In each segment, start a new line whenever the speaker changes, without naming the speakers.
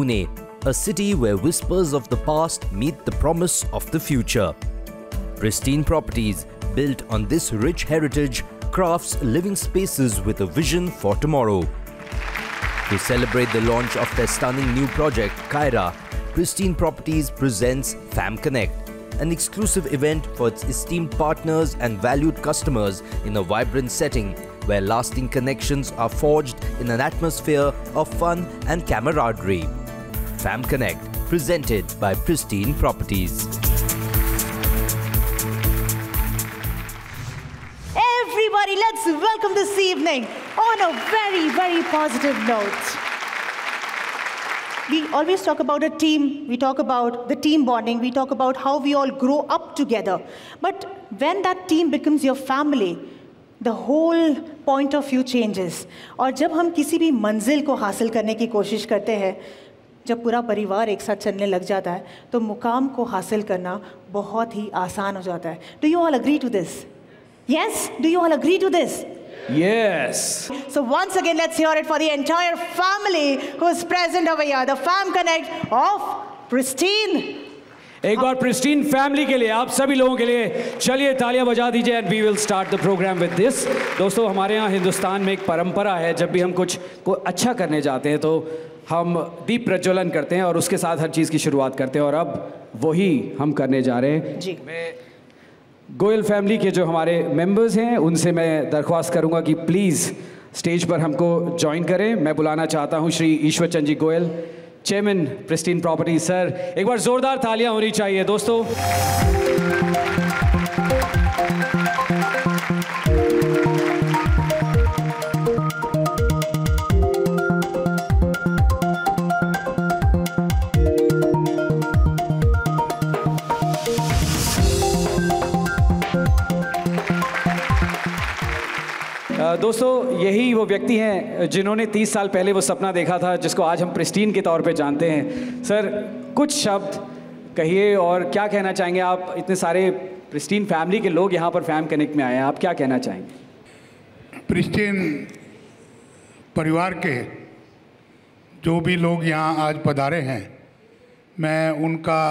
Pune, a city where whispers of the past meet the promise of the future. Pristine Properties, built on this rich heritage, crafts living spaces with a vision for tomorrow. To celebrate the launch of their stunning new project, Kaira, Pristine Properties presents Fam Connect, an exclusive event for its esteemed partners and valued customers in a vibrant setting where lasting connections are forged in an atmosphere of fun and camaraderie. Fam Connect, presented by Pristine Properties.
Everybody, let's welcome this evening on a very, very positive note. We always talk about a team, we talk about the team bonding, we talk about how we all grow up together. But when that team becomes your family, the whole point of view changes. और जब हम किसी भी मंजिल को हासिल करने की कोशिश करते हैं, जब पूरा परिवार एक साथ चलने लग जाता है, तो मुकाम को हासिल करना बहुत ही आसान हो जाता है. Do you all agree to this? Yes? Do you all agree to this?
Yes.
So once again, let's hear it for the entire family who is present over here, the Fam Connect of Pristine.
एक बार pristine family के लिए, आप सभी लोगों के लिए चलिए तालियां बजा दीजिए and we will start the programme with this. दोस्तों, हमारे यहाँ हिंदुस्तान में एक परंपरा है, जब भी हम कुछ को अच्छा करने जाते हैं तो हम दीप प्रज्वलन करते हैं और उसके साथ हर चीज़ की शुरुआत करते हैं, और अब वही हम करने जा रहे हैं.
जी.
मैं गोयल फैमिली के जो हमारे मेंबर्स हैं उनसे मैं दरख्वास्त करूंगा कि प्लीज़ स्टेज पर हमको ज्वाइन करें. मैं बुलाना चाहता हूं Shri Ishwar Chand ji Goyal, chairman pristine properties. Sir, एक बार जोरदार तालियां होनी चाहिए दोस्तों. दोस्तों, यही वो व्यक्ति हैं जिन्होंने 30 साल पहले वो सपना देखा था जिसको आज हम प्रिस्टीन के तौर पे जानते हैं. सर, कुछ शब्द कहिए और क्या कहना चाहेंगे आप? इतने सारे प्रिस्टीन फैमिली के लोग यहाँ पर फैम कनेक्ट में आए हैं, आप क्या कहना चाहेंगे?
प्रिस्टीन परिवार के जो भी लोग यहाँ आज पधारे हैं, मैं उनका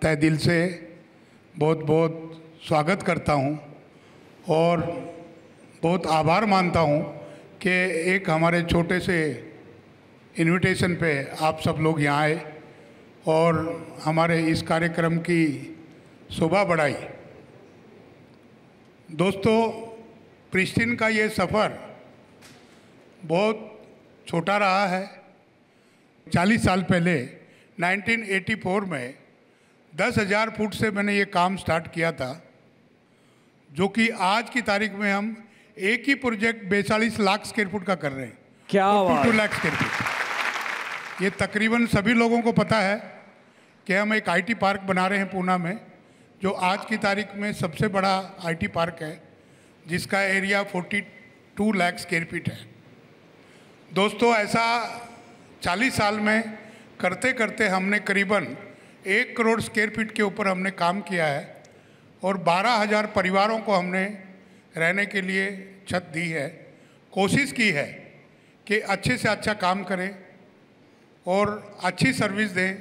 तहे दिल से बहुत बहुत स्वागत करता हूँ और बहुत आभार मानता हूँ कि एक हमारे छोटे से इनविटेशन पे आप सब लोग यहाँ आए और हमारे इस कार्यक्रम की शोभा बढ़ाई. दोस्तों, प्रिस्टीन का ये सफ़र बहुत छोटा रहा है. 40 साल पहले 1984 में 10,000 फुट से मैंने ये काम स्टार्ट किया था, जो कि आज की तारीख में हम एक ही प्रोजेक्ट 42 लाख स्क्वायर फुट का कर रहे हैं.
क्या बात.
2 लाख स्क्वायर फुट. ये तकरीबन सभी लोगों को पता है कि हम एक आईटी पार्क बना रहे हैं पूना में, जो आज की तारीख में सबसे बड़ा आईटी पार्क है, जिसका एरिया 42 लाख स्क्वायर फीट है. दोस्तों, ऐसा 40 साल में करते करते हमने करीबन 1 करोड़ स्क्वायर फीट के ऊपर हमने काम किया है और 12,000 परिवारों को हमने रहने के लिए छत दी है. कोशिश की है कि अच्छे से अच्छा काम करें और अच्छी सर्विस दें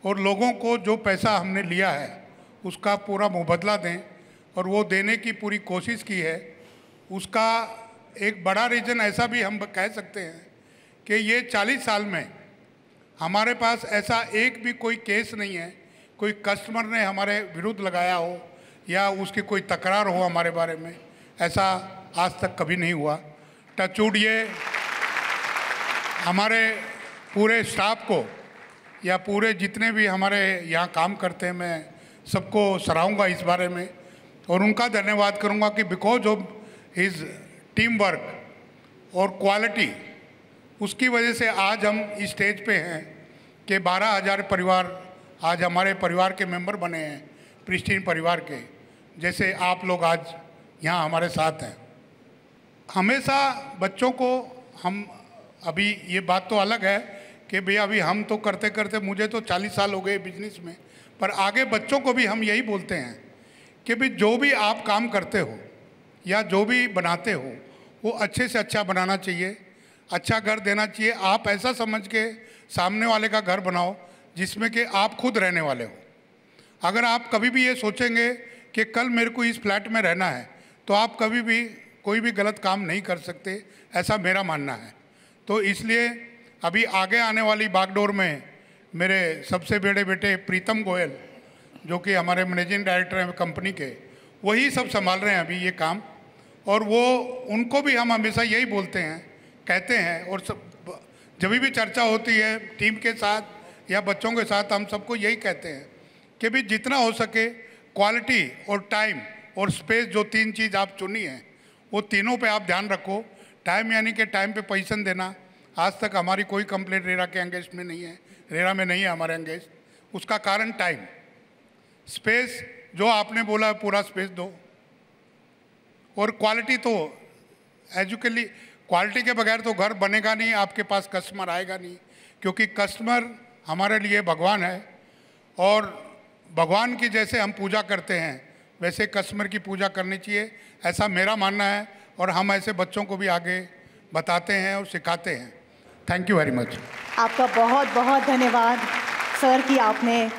और लोगों को जो पैसा हमने लिया है उसका पूरा मुबदला दें, और वो देने की पूरी कोशिश की है. उसका एक बड़ा रीज़न ऐसा भी हम कह सकते हैं कि ये 40 साल में हमारे पास ऐसा एक भी कोई केस नहीं है, कोई कस्टमर ने हमारे विरुद्ध लगाया हो या उसकी कोई तकरार हो हमारे बारे में, ऐसा आज तक कभी नहीं हुआ. टचवुड, ये हमारे पूरे स्टाफ को या पूरे जितने भी हमारे यहाँ काम करते हैं, मैं सबको सराहूँगा इस बारे में और उनका धन्यवाद करूँगा कि because of his team work और क्वालिटी, उसकी वजह से आज हम इस स्टेज पे हैं कि 12,000 परिवार आज हमारे परिवार के मेंबर बने हैं, प्रिस्टीन परिवार के, जैसे आप लोग आज यहाँ हमारे साथ हैं. हमेशा बच्चों को हम, अभी ये बात तो अलग है कि भैया अभी हम तो करते करते, मुझे तो 40 साल हो गए बिजनेस में, पर आगे बच्चों को भी हम यही बोलते हैं कि भाई जो भी आप काम करते हो या जो भी बनाते हो वो अच्छे से अच्छा बनाना चाहिए, अच्छा घर देना चाहिए. आप ऐसा समझ के सामने वाले का घर बनाओ जिसमें कि आप खुद रहने वाले हो। अगर आप कभी भी ये सोचेंगे कि कल मेरे को इस फ्लैट में रहना है, तो आप कभी भी कोई भी गलत काम नहीं कर सकते, ऐसा मेरा मानना है। तो इसलिए अभी आगे आने वाली बागडोर में मेरे सबसे बड़े बेटे प्रीतम गोयल, जो कि हमारे मैनेजिंग डायरेक्टर हैं कंपनी के, वही सब संभाल रहे हैं अभी ये काम। और वो उनको भी हम हमेशा यही बोलते हैं, कहते हैं, और सब जब भी चर्चा होती है टीम के साथ या बच्चों के साथ, हम सबको यही कहते हैं कि भी जितना हो सके क्वालिटी और टाइम और स्पेस, जो 3 चीज़ आप चुनी हैं, वो तीनों पे आप ध्यान रखो। टाइम यानी कि टाइम पे पोजीशन देना। आज तक हमारी कोई कंप्लेंट रेरा के एंगेज में नहीं है, रेरा में नहीं है हमारे एंगेज। उसका कारण टाइम, स्पेस जो आपने बोला पूरा स्पेस दो, और क्वालिटी तो एजुकेटली, क्वालिटी के बगैर तो घर बनेगा नहीं, आपके पास कस्टमर आएगा नहीं, क्योंकि कस्टमर हमारे लिए भगवान है। और भगवान की जैसे हम पूजा करते हैं वैसे कस्टमर की पूजा करनी चाहिए, ऐसा मेरा मानना है। और हम ऐसे बच्चों को भी आगे बताते हैं और सिखाते हैं। Thank you very much.
आपका बहुत बहुत धन्यवाद सर कि आपने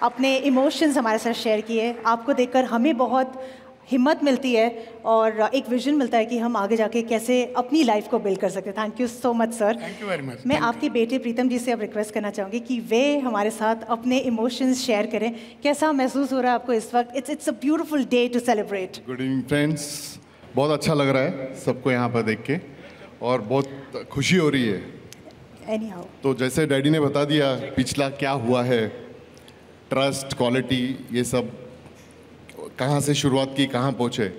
अपने इमोशंस हमारे साथ शेयर किए। आपको देखकर हमें बहुत हिम्मत मिलती है और एक विजन मिलता है कि हम आगे जाके कैसे अपनी लाइफ को बिल्ड कर सकते हैं। Thank you so much sir.
Thank you very much.
मैं आपके बेटे प्रीतम जी से अब रिक्वेस्ट करना चाहूँगी कि वे हमारे साथ अपने इमोशंस शेयर करें। कैसा महसूस हो रहा है आपको इस वक्त? It's a beautiful day to celebrate.
Good evening friends, बहुत अच्छा लग रहा है सबको यहाँ पर देख के और बहुत खुशी हो रही है।
Anyhow.
तो जैसे डैडी ने बता दिया पिछला क्या हुआ है, ट्रस्ट, क्वालिटी, ये सब कहाँ से शुरुआत की, कहाँ पहुँचे।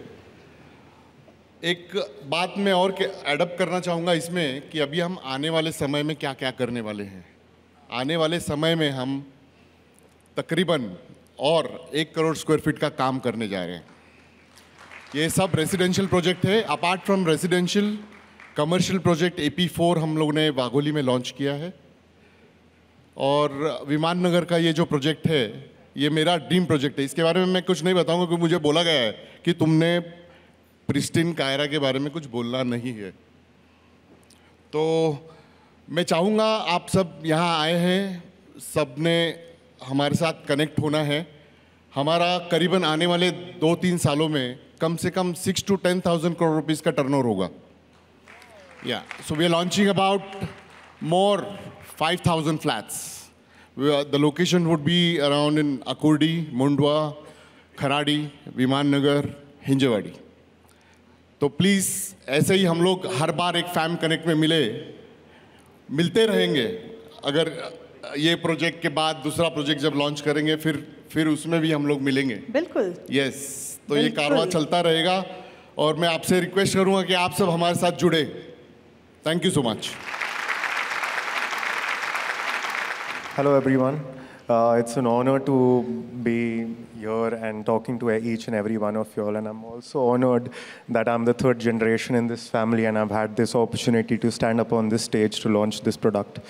एक बात मैं और एडप्ट करना चाहूँगा इसमें कि अभी हम आने वाले समय में क्या क्या करने वाले हैं। आने वाले समय में हम तकरीबन और 1 करोड़ स्क्वायर फीट का काम करने जा रहे हैं। ये सब रेजिडेंशियल प्रोजेक्ट है। Apart from residential, commercial project AP4 हम लोगों ने वाघोली में लॉन्च किया है। और विमान नगर का ये जो प्रोजेक्ट है, ये मेरा ड्रीम प्रोजेक्ट है। इसके बारे में मैं कुछ नहीं बताऊंगा क्योंकि मुझे बोला गया है कि तुमने प्रिस्टीन कायरा के बारे में कुछ बोलना नहीं है। तो मैं चाहूँगा आप सब यहाँ आए हैं, सब ने हमारे साथ कनेक्ट होना है। हमारा करीबन आने वाले 2-3 सालों में कम से कम 6 to 10,000 करोड़ रुपीज़ का टर्नओवर होगा। So we are launching about more 5,000 flats. The location would be around in Akurdi, Mundwa, Kharadi, Viman Nagar, Hinjewadi. तो प्लीज़ ऐसे ही हम लोग हर बार एक फैम कनेक्ट में मिलते रहेंगे। अगर ये प्रोजेक्ट के बाद दूसरा प्रोजेक्ट जब लॉन्च करेंगे फिर उसमें भी हम लोग मिलेंगे।
बिल्कुल।
यस, तो ये कारवां चलता रहेगा और मैं आपसे रिक्वेस्ट करूंगा कि आप सब हमारे साथ जुड़े। Thank you so much.
Hello everyone. It's an honor to be here and talking to each and every one of you all, and I'm also honored that I'm the 3rd generation in this family and I've had this opportunity to stand up on this stage to launch this product.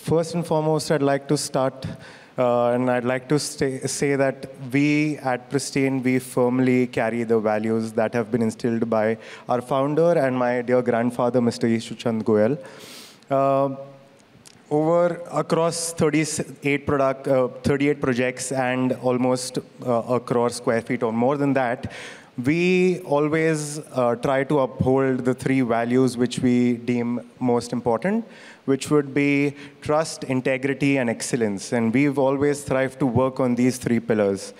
First and foremost, I'd like to start and I'd like to say that we at Pristine, we firmly carry the values that have been instilled by our founder and my dear grandfather, Mr. Ishwachand Goyal. Across 38 projects and almost a crore square feet or more than that, we always try to uphold the 3 values which we deem most important, which would be trust, integrity, and excellence. And we've always thrived to work on these 3 pillars.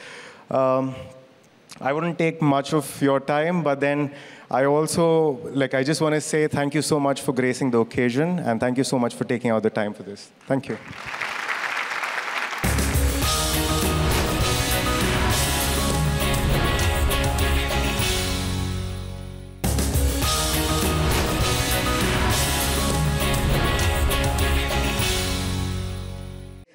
I wouldn't take much of your time, but then I also, I just want to say thank you so much for gracing the occasion, and thank you so much for taking out the time for this. Thank you.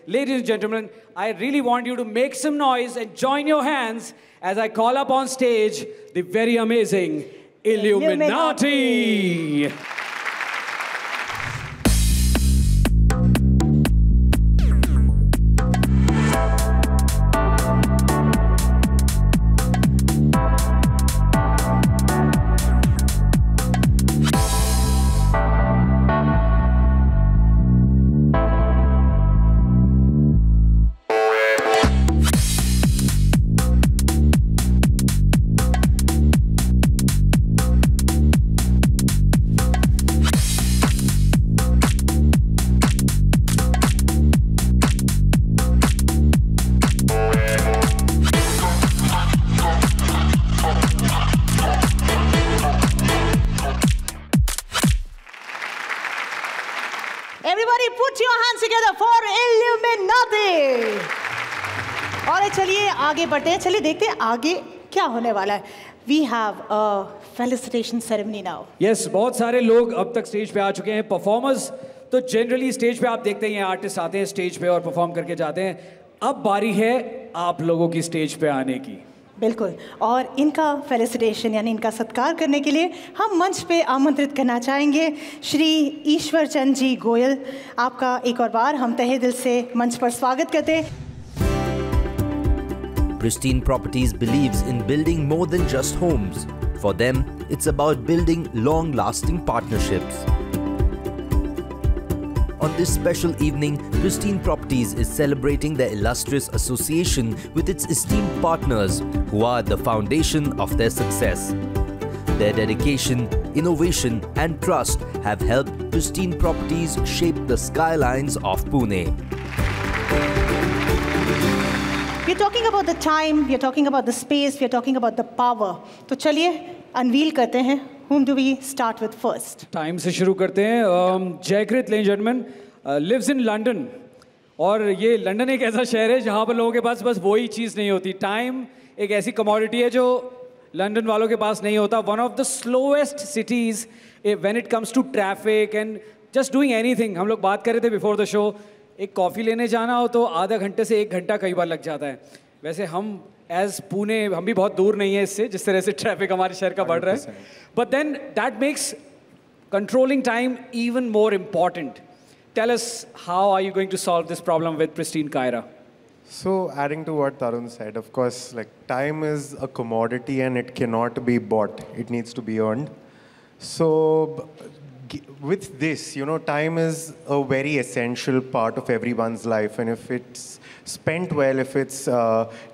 Ladies and gentlemen, I really want you to make some noise and join your hands as I call up on stage the very amazing Illuminati.
और चलिए आगे बढ़ते हैं, चलिए देखते हैं आगे क्या होने वाला है. We have a felicitation ceremony now.
Yes, बहुत सारे लोग अब तक स्टेज पे आ चुके हैं. परफॉर्मर्स तो जनरली स्टेज पे आप देखते हैं आर्टिस्ट आते हैं स्टेज पे और परफॉर्म करके जाते हैं. अब बारी है आप लोगों की स्टेज पे आने की.
बिल्कुल, और इनका फेलिसिटेशन यानी इनका सत्कार करने के लिए हम मंच पे आमंत्रित करना चाहेंगे श्री ईश्वर चंद जी गोयल. आपका एक और बार हम तहे दिल से मंच पर स्वागत करते हैं.
Pristine Properties believes in building more than just homes. For them, it's about building long-lasting partnerships. On this special evening, Pristine Properties is celebrating their illustrious association with its esteemed partners, who are the foundation of their success. Their dedication, innovation and trust have helped Pristine Properties shape the skylines of Pune.
We are talking about the time, we are talking about the space, we are talking about the power. तो चलिए unveil करते हैं. Whom do we start with first?
Time से शुरू करते हैं. जयकृत ladies and gentleman lives in London. और ये लंदन एक ऐसा शहर है जहाँ पर लोगों के पास बस वही चीज़ नहीं होती. टाइम एक ऐसी कमोडिटी है जो लंदन वालों के पास नहीं होता. One of the slowest cities when it comes to traffic and just doing anything. हम लोग बात कर रहे थे बिफोर द शो, एक कॉफ़ी लेने जाना हो तो आधा घंटे से 1 घंटा कई बार लग जाता है. वैसे हम एज पुणे हम भी बहुत दूर नहीं है इससे, जिस तरह से ट्रैफिक हमारे शहर का बढ़ रहा है. But then that makes controlling time even more important. Tell us how are you going to solve this problem with Pristine Kyra?
So adding to what Tarun said, of course, like time is a commodity and it cannot be bought. It needs to be earned. So with this, you know, time is a very essential part of everyone's life, and if it's spent well, if it's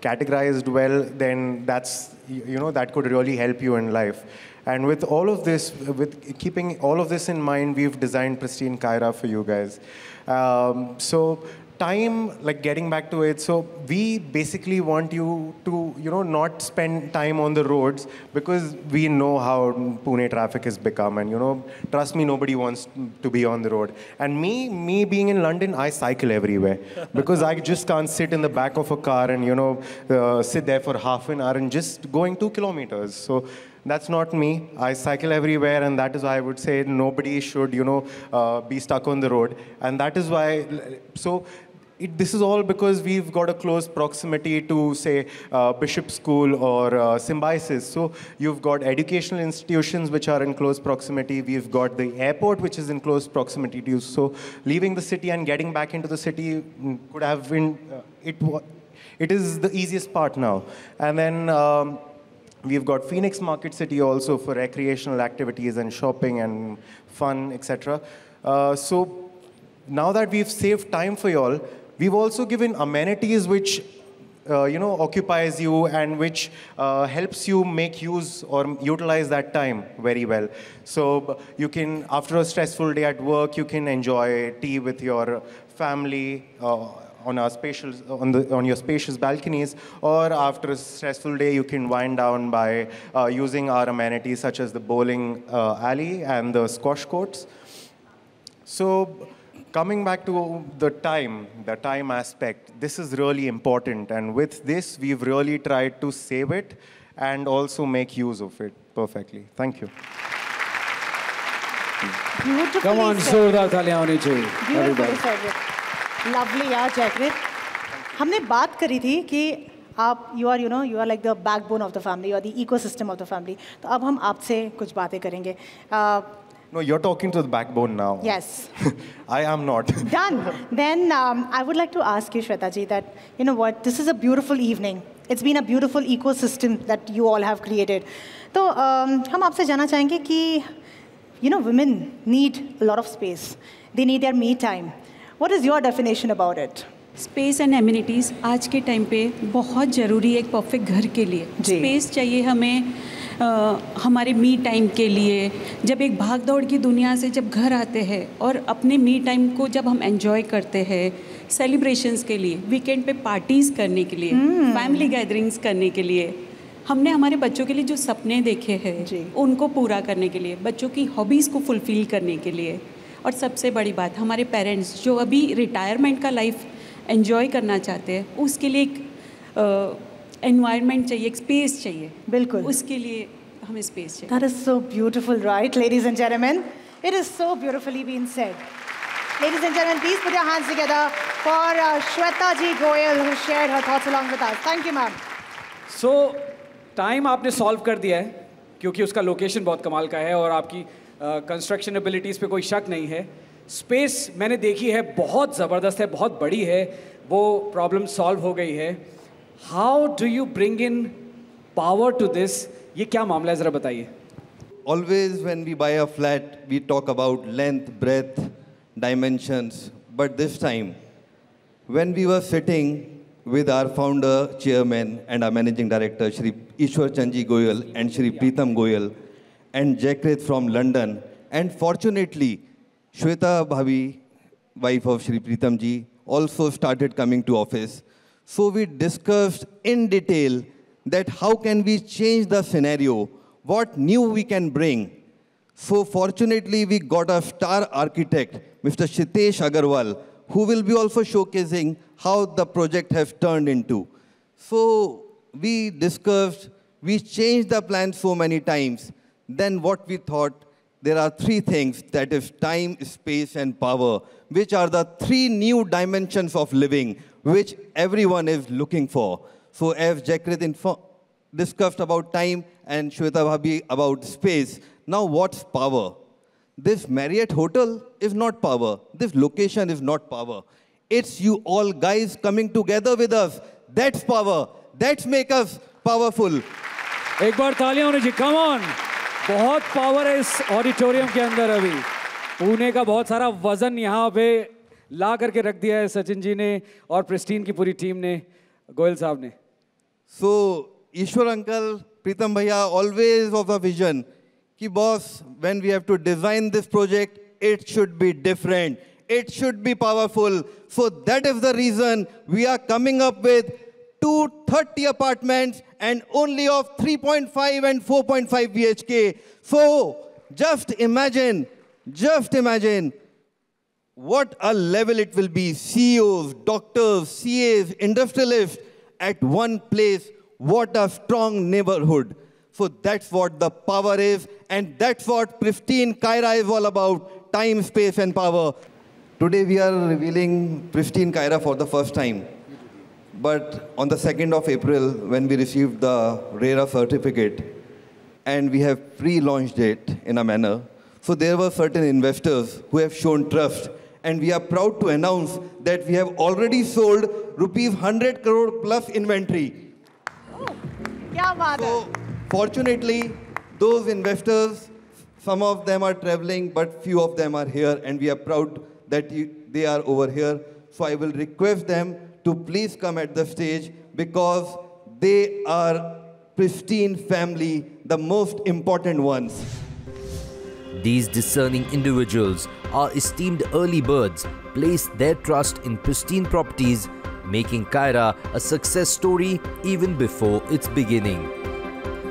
categorized well, then that's, you know, that could really help you in life. And with all of this, with keeping all of this in mind, we've designed Pristine Kaira for you guys. So time, like getting back to it, so we basically want you to, you know, not spend time on the roads, because we know how Pune traffic has become, and, you know, trust me, nobody wants to be on the road. And me being in London, I cycle everywhere because I just can't sit in the back of a car and, you know, sit there for half an hour and just going 2 kilometers. So that's not me. I cycle everywhere, and that is why I would say nobody should, you know, be stuck on the road. And that is why, so this is all because we've got a close proximity to, say, Bishop School or Symbiosis. So you've got educational institutions which are in close proximity. We've got the airport which is in close proximity to you. So leaving the city and getting back into the city could have been, it is the easiest part now. And then we've got Phoenix Market City also for recreational activities and shopping and fun, etc. So now that we've saved time for y'all, we've also given amenities which, you know, occupies you and which helps you make use or utilize that time very well. So you can, after a stressful day at work, you can enjoy tea with your family on your spacious balconies, or after a stressful day, you can wind down by using our amenities such as the bowling alley and the squash courts. So coming back to the time aspect, this is really important, and with this, we've really tried to save it and also make use of it perfectly. Thank you.
Come on, जोरदार तालियां होनी चाहिए.
Lovely, यार जयकृत. हमने बात करी थी कि आप you are like the backbone of the family, you are the ecosystem of the family. तो अब हम आपसे कुछ बातें करेंगे.
No, you're talking to the backbone now.
Yes.
I am not.
Done. Then I would like to ask you, Shweta ji, that, you know what, this is a beautiful evening. It's been a beautiful ecosystem that you all have created. तो हम आपसे जानना चाहेंगे कि, you know, women need a lot of space. They need their me time. What is your definition about it?
Space and amenities आज के time पे बहुत ज़रूरी है एक परफेक्ट घर के लिए. स्पेस चाहिए हमें हमारे मी टाइम के लिए. जब एक भाग दौड़ की दुनिया से जब घर आते हैं और अपने मी टाइम को जब हम एंजॉय करते हैं, सेलिब्रेशंस के लिए, वीकेंड पे पार्टीज़ करने के लिए, फैमिली गैदरिंग्स करने के लिए, हमने हमारे बच्चों के लिए जो सपने देखे हैं उनको पूरा करने के लिए, बच्चों की हॉबीज़ को फुलफ़िल करने के लिए, और सबसे बड़ी बात हमारे पेरेंट्स जो अभी रिटायरमेंट का लाइफ एंजॉय करना चाहते हैं, उसके लिए एक एनवायरनमेंट चाहिए, एक स्पेस चाहिए,
बिल्कुल
उसके लिए हमें स्पेस चाहिए।
That is so beautiful, right, ladies and gentlemen? It is so beautifully been said. Ladies and gentlemen, please put your hands together for Shweta Ji Goyal, who shared her thoughts along with us. Thank you, ma'am.
So, time आपने solve कर दिया है क्योंकि उसका location बहुत कमाल का है और आपकी कंस्ट्रक्शन एबिलिटीज़ पे कोई शक नहीं है। स्पेस मैंने देखी है, बहुत ज़बरदस्त है, बहुत बड़ी है, वो प्रॉब्लम सॉल्व हो गई है। How do you bring in power to this? ये क्या मामला है, ज़रा बताइए।
Always when we buy a flat, we talk about length, breadth, dimensions. But this time, when we were sitting with our founder, chairman, and our managing director, Shri Ishwar Chandji Goyal and Shri Pritam Goyal, and Jackrit from London, and fortunately, Shweta Bhabi, wife of Shri Pritam Ji, also started coming to office. So we discussed in detail that how can we change the scenario, what new we can bring. So fortunately, we got a star architect, Mr. Shitesh Agarwal, who will be also showcasing how the project has turned into. So we discussed, we changed the plan so many times. Then what we thought, there are three things, that is time, space, and power, which are the three new dimensions of living, which everyone is looking for. So as Jackrit discussed about time and Shweta Bhabi about space, now what's power? This Marriott hotel is not power. This location is not power. It's you all guys coming together with us. That's power. That's make us powerful.
एक बार तालियां होनी चाहिए, come on. बहुत power है इस auditorium के अंदर। अभी पुणे का बहुत सारा वजन यहाँ पे ला करके रख दिया है सचिन जी ने और प्रिस्टीन की पूरी टीम ने, गोयल साहब ने।
So Ishwar uncle, Pritam bhaiya, always of a vision कि boss, when we have to design this project, it should be different. It should be powerful. So that is the reason we are coming up with 230 apartments and only of 3.5 and 4.5 BHK. So just imagine what a level it will be. CEOs, doctors, CAs, industrialists at one place. What a strong neighborhood. So that's what the power is, and that's what Pristine Kaira is all about, time, space, and power. Today we are revealing Pristine Kaira for the first time. But on the 2nd of April, when we received the RERA certificate, and we have pre-launched it in a manner, so there were certain investors who have shown trust, and we are proud to announce that we have already sold rupees 100 crore plus inventory.
क्या बात है?
Fortunately, those investors, some of them are traveling, but few of them are here, and we are proud that they are over here. So I will request them to please come at the stage because they are Pristine family, the most important ones.
These discerning individuals, our esteemed early birds, place their trust in Pristine Properties, making Kaira a success story even before its beginning.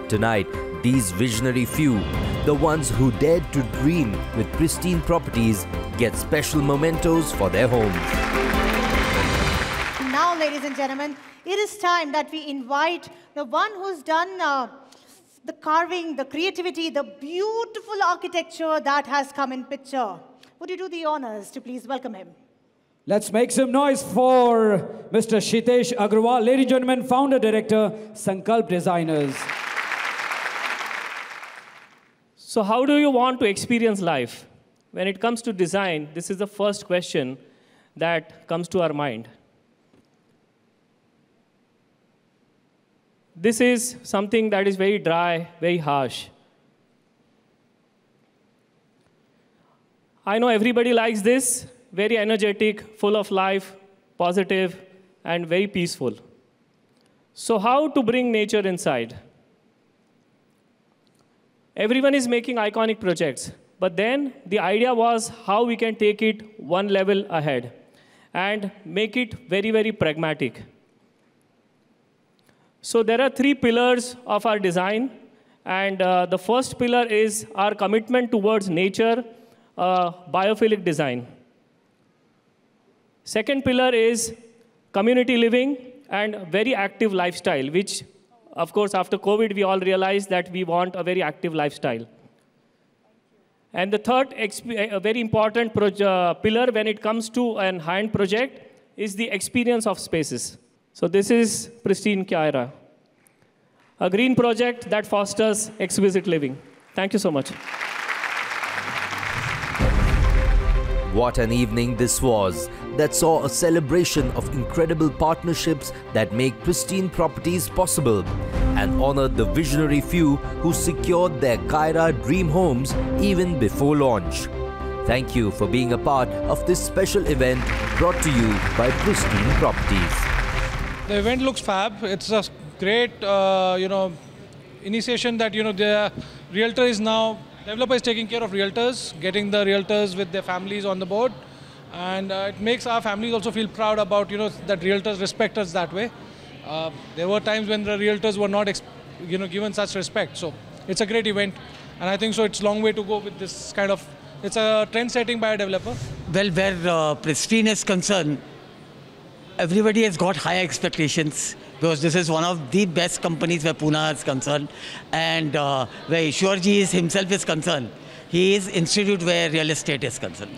Tonight, these visionary few, the ones who dared to dream with Pristine Properties, get special mementos for their homes.
Now, ladies and gentlemen, it is time that we invite the one who's done the carving, the creativity, the beautiful architecture that has come in picture. Would you do the honors to please welcome him?
Let's make some noise for Mr. Shitesh Agarwal, ladies and gentlemen, founder director, Sankalp Designers.
So how do you want to experience life? When it comes to design, this is the first question that comes to our mind. This is something that is very dry, very harsh. I know everybody likes this, very energetic, full of life, positive, and very peaceful. So how to bring nature inside? Everyone is making iconic projects, but then the idea was how we can take it one level ahead and make it very, very pragmatic. So there are three pillars of our design, and the first pillar is our commitment towards nature, biophilic design. Second pillar is community living, and very active lifestyle, which, of course, after COVID, we all realized that we want a very active lifestyle. And the third, a very important pillar when it comes to an high-end project is the experience of spaces. So this is Pristine Kyra, a green project that fosters exquisite living. Thank you so much.
What an evening this was, that saw a celebration of incredible partnerships that make Pristine Properties possible, and honored the visionary few who secured their Kyra dream homes even before launch. Thank you for being a part of this special event brought to you by Pristine Properties.
The event looks fab. It's a great, initiation that, the realtor is now, developer is taking care of realtors, getting the realtors with their families on the board. And it makes our families also feel proud about, that realtors respect us that way. There were times when the realtors were not, given such respect. So it's a great event. And I think so it's a long way to go with this kind of, it's a trend setting by a developer.
Well, where Pristine is concerned, everybody has got high expectations because this is one of the best companies where Pune is concerned. And where Ishwarji himself is concerned, he is institute where real estate is concerned.